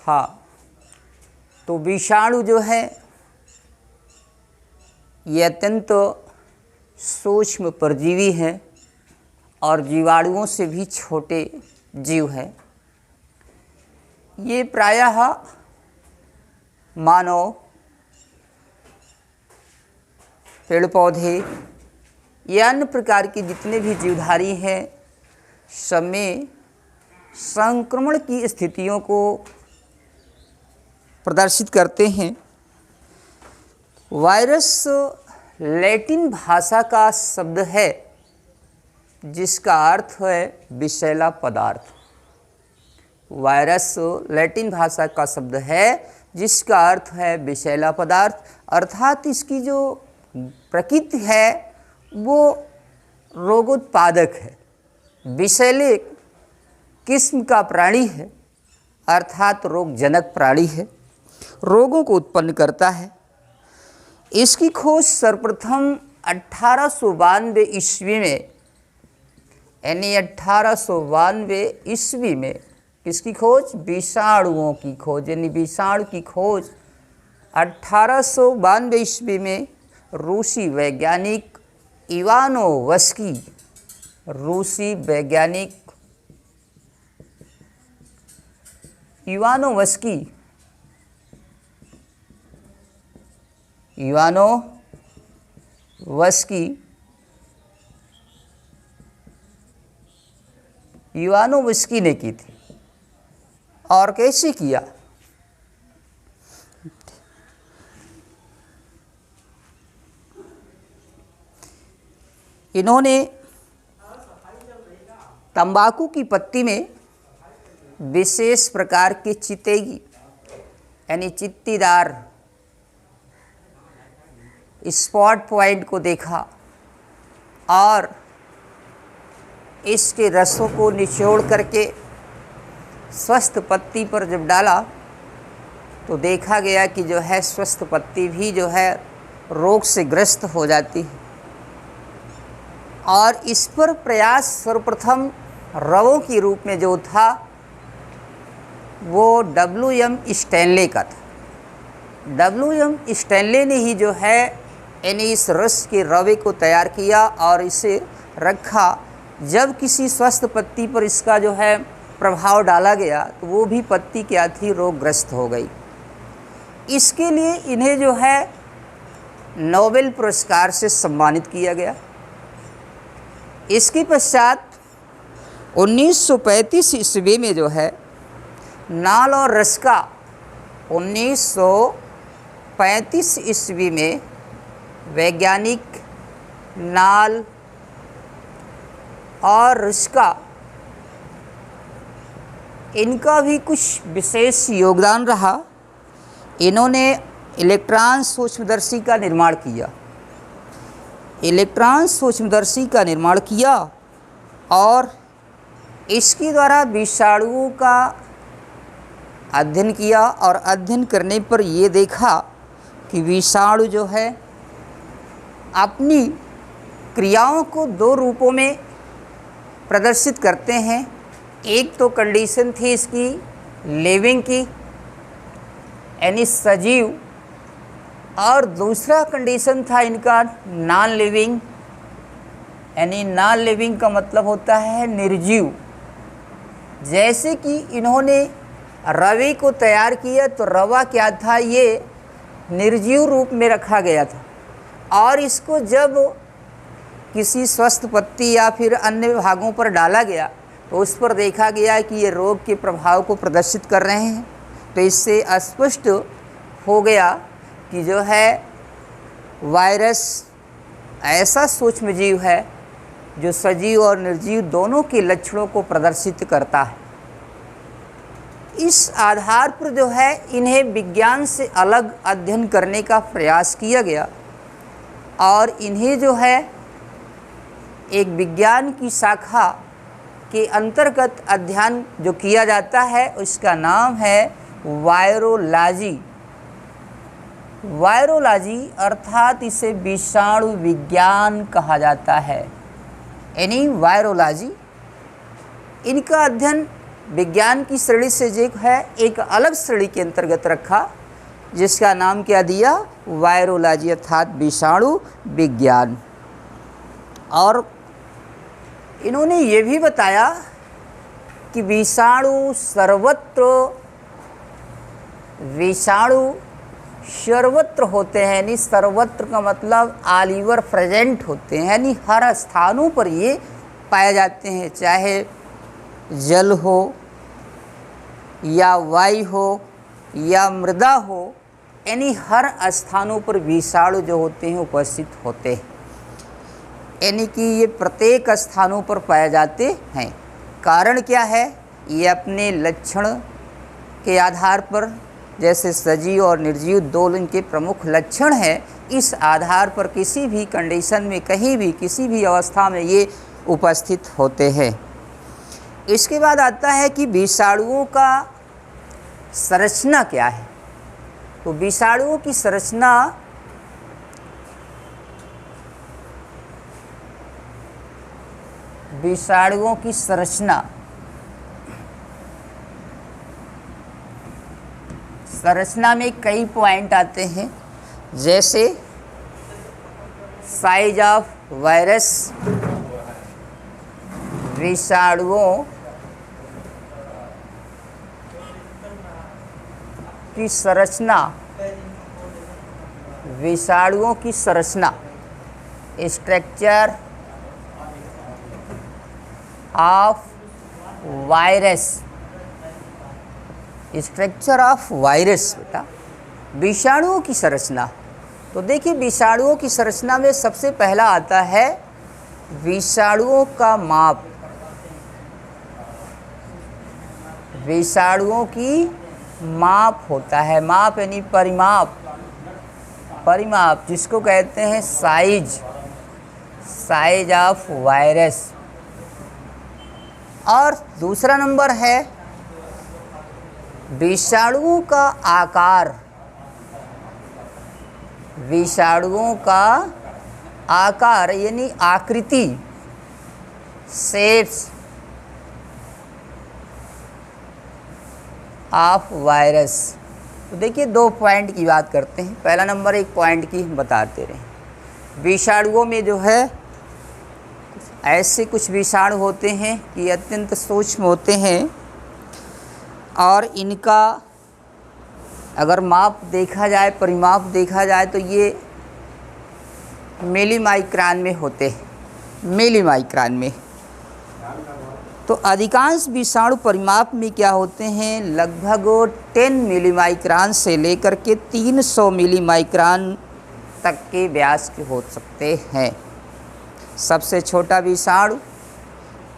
हाँ, तो विषाणु जो है ये अत्यंत सूक्ष्म परजीवी हैं और जीवाणुओं से भी छोटे जीव हैं। ये प्रायः मानव, पेड़ पौधे या अन्य प्रकार के जितने भी जीवधारी हैं सब में संक्रमण की स्थितियों को प्रदर्शित करते हैं। वायरस लैटिन भाषा का शब्द है जिसका अर्थ है विषैला पदार्थ। वायरस लैटिन भाषा का शब्द है जिसका अर्थ है विषैला पदार्थ, अर्थात इसकी जो प्रकृति है वो रोगोत्पादक है, विषैले किस्म का प्राणी है, अर्थात रोगजनक प्राणी है, रोगों को उत्पन्न करता है। इसकी खोज सर्वप्रथम 1892 ईस्वी में, यानी 1892 ईस्वी में किसकी खोज? विषाणुओं की खोज, यानी विषाणु की खोज 1892 ईस्वी में रूसी वैज्ञानिक इवानोवस्की, रूसी वैज्ञानिक इवानोवस्की ने की थी। और कैसे किया? इन्होंने तंबाकू की पत्ती में विशेष प्रकार के चितेगी यानी चित्तीदार स्पॉट पॉइंट को देखा और इसके रसों को निचोड़ करके स्वस्थ पत्ती पर जब डाला तो देखा गया कि जो है स्वस्थ पत्ती भी जो है रोग से ग्रस्त हो जाती है। और इस पर प्रयास सर्वप्रथम रवों के रूप में जो था वो WM स्टैनले का था। WM स्टैनले ने ही जो है यानी इस रस के रवे को तैयार किया और इसे रखा। जब किसी स्वस्थ पत्ती पर इसका जो है प्रभाव डाला गया तो वो भी पत्ती क्या थी? रोगग्रस्त हो गई। इसके लिए इन्हें जो है नोबेल पुरस्कार से सम्मानित किया गया। इसके पश्चात 1935 ईस्वी में जो है नाल और रस का 1935 ईस्वी में वैज्ञानिक नाल और रस का इनका भी कुछ विशेष योगदान रहा। इन्होंने इलेक्ट्रॉन सूक्ष्मदर्शी का निर्माण किया, इलेक्ट्रॉन सूक्ष्मदर्शी का निर्माण किया और इसके द्वारा विषाणुओं का अध्ययन किया और अध्ययन करने पर ये देखा कि विषाणु जो है अपनी क्रियाओं को दो रूपों में प्रदर्शित करते हैं। एक तो कंडीशन थी इसकी लिविंग की यानी सजीव, और दूसरा कंडीशन था इनका नॉन लिविंग, यानी नॉन लिविंग का मतलब होता है निर्जीव। जैसे कि इन्होंने रवे को तैयार किया तो रवा क्या था? ये निर्जीव रूप में रखा गया था और इसको जब किसी स्वस्थ पत्ती या फिर अन्य भागों पर डाला गया तो उस पर देखा गया कि ये रोग के प्रभाव को प्रदर्शित कर रहे हैं। तो इससे स्पष्ट हो गया कि जो है वायरस ऐसा सूक्ष्म जीव है जो सजीव और निर्जीव दोनों के लक्षणों को प्रदर्शित करता है। इस आधार पर जो है इन्हें विज्ञान से अलग अध्ययन करने का प्रयास किया गया और इन्हें जो है एक विज्ञान की शाखा के अंतर्गत अध्ययन जो किया जाता है उसका नाम है वायरोलॉजी। वायरोलॉजी अर्थात इसे विषाणु विज्ञान कहा जाता है, यानी वायरोलॉजी। इनका अध्ययन विज्ञान की श्रेणी से जो है एक अलग श्रेणी के अंतर्गत रखा, जिसका नाम क्या दिया, वायरोलॉजी अर्थात विषाणु विज्ञान। और इन्होंने ये भी बताया कि विषाणु सर्वत्र होते हैं, यानी सर्वत्र का मतलब ऑल ओवर प्रेजेंट होते हैं, यानी हर स्थानों पर ये पाए जाते हैं, चाहे जल हो या वायु हो या मृदा हो, यानी हर स्थानों पर विषाणु जो होते हैं उपस्थित होते हैं, यानी कि ये प्रत्येक स्थानों पर पाए जाते हैं। कारण क्या है, ये अपने लक्षण के आधार पर, जैसे सजीव और निर्जीव दो इनके प्रमुख लक्षण हैं, इस आधार पर किसी भी कंडीशन में, कहीं भी, किसी भी अवस्था में ये उपस्थित होते हैं। इसके बाद आता है कि विषाणुओं का संरचना क्या है। तो विषाणुओं की संरचना संरचना में कई पॉइंट आते हैं, जैसे साइज ऑफ वायरस, विषाणुओं की संरचना, स्ट्रक्चर ऑफ वायरस, बेटा विषाणुओं की संरचना। तो देखिए विषाणुओं की संरचना में सबसे पहला आता है विषाणुओं का माप। विषाणुओं की माप होता है, माप यानी परिमाप जिसको कहते हैं साइज ऑफ वायरस। और दूसरा नंबर है विषाणुओं का आकार। विषाणुओं का आकार यानी आकृति, शेप्स ऑफ वायरस। तो देखिए 2 पॉइंट की बात करते हैं। पहला नंबर एक पॉइंट की हम बताते रहे। विषाणुओं में जो है ऐसे कुछ विषाणु होते हैं कि अत्यंत सूक्ष्म होते हैं और इनका अगर माप देखा जाए, परिमाप देखा जाए तो ये मिलीमाइक्रान में होते हैं, मिलीमाइक्रान में। तो अधिकांश विषाणु परिमाप में क्या होते हैं, लगभग 10 मिलीमाइक्रान से लेकर के 300 मिलीमाइक्रान तक के व्यास के हो सकते हैं। सबसे छोटा विषाणु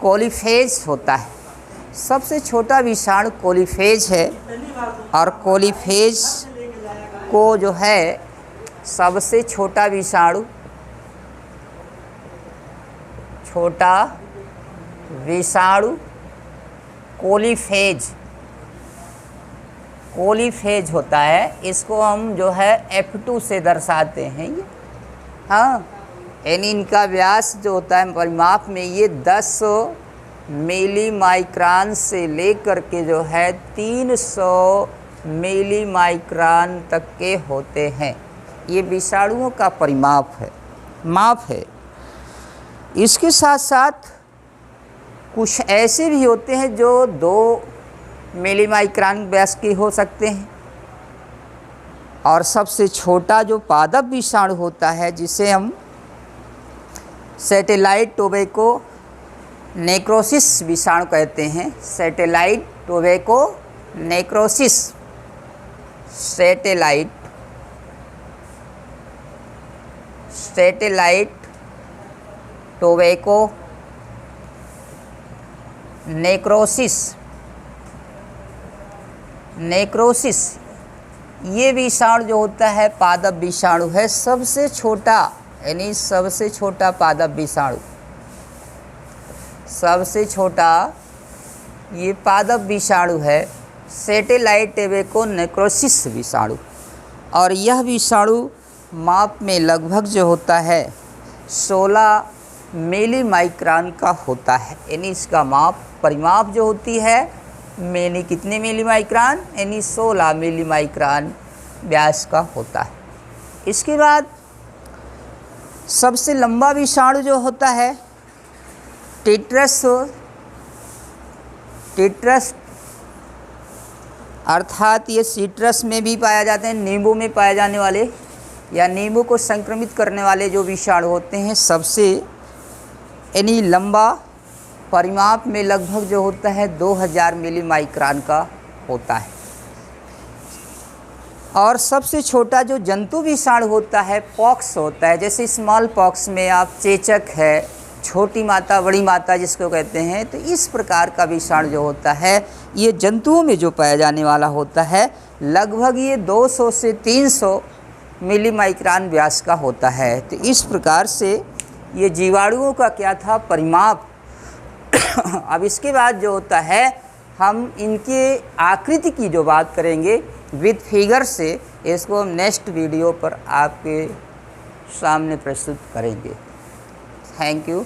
कोलीफेज होता है। सबसे छोटा विषाणु कोलीफेज है और कोलीफेज को जो है सबसे छोटा विषाणु कोलीफेज होता है। इसको हम जो है F2 से दर्शाते हैं ये, हाँ, यानी इनका व्यास जो होता है परिमाप में ये 10 मिलीमाइक्रान से लेकर के जो है 300 मिलीमाइक्रान तक के होते हैं। ये विषाणुओं का परिमाप है, माप है। इसके साथ साथ कुछ ऐसे भी होते हैं जो 2 मिलीमाइक्रान व्यास के हो सकते हैं। और सबसे छोटा जो पादप विषाणु होता है जिसे हम सैटेलाइट टोबैको नेक्रोसिस विषाणु कहते हैं। Satellite tobacco necrosis, satellite tobacco necrosis ये विषाणु जो होता है पादप विषाणु है, सबसे छोटा, यानी सबसे छोटा पादप विषाणु, सबसे छोटा ये पादप विषाणु है सैटेलाइट टोबैको नेक्रोसिस विषाणु। और यह विषाणु माप में लगभग जो होता है 16 मिलीमाइक्रान का होता है, यानी इसका माप, परिमाप जो होती है मैंने कितने मिली माइक्रान, यानी 16 मिली माइक्रान व्यास का होता है। इसके बाद सबसे लंबा विषाणु जो होता है टेट्रस अर्थात ये सीट्रस में भी पाया जाते हैं, नींबू में पाए जाने वाले या नींबू को संक्रमित करने वाले जो विषाणु होते हैं सबसे यानी लंबा परिमाप में लगभग जो होता है 2000 मिली माइक्रान का होता है। और सबसे छोटा जो जंतु विषाणु होता है पॉक्स होता है, जैसे स्मॉल पॉक्स में आप चेचक है, छोटी माता बड़ी माता जिसको कहते हैं, तो इस प्रकार का विषाणु जो होता है ये जंतुओं में जो पाया जाने वाला होता है लगभग ये 200 से 300 मिली माइक्रान व्यास का होता है। तो इस प्रकार से ये जीवाणुओं का क्या था परिमाप। अब इसके बाद जो होता है हम इनके आकृति की जो बात करेंगे विद फिगर से, इसको हम नेक्स्ट वीडियो पर आपके सामने प्रस्तुत करेंगे। Thank you.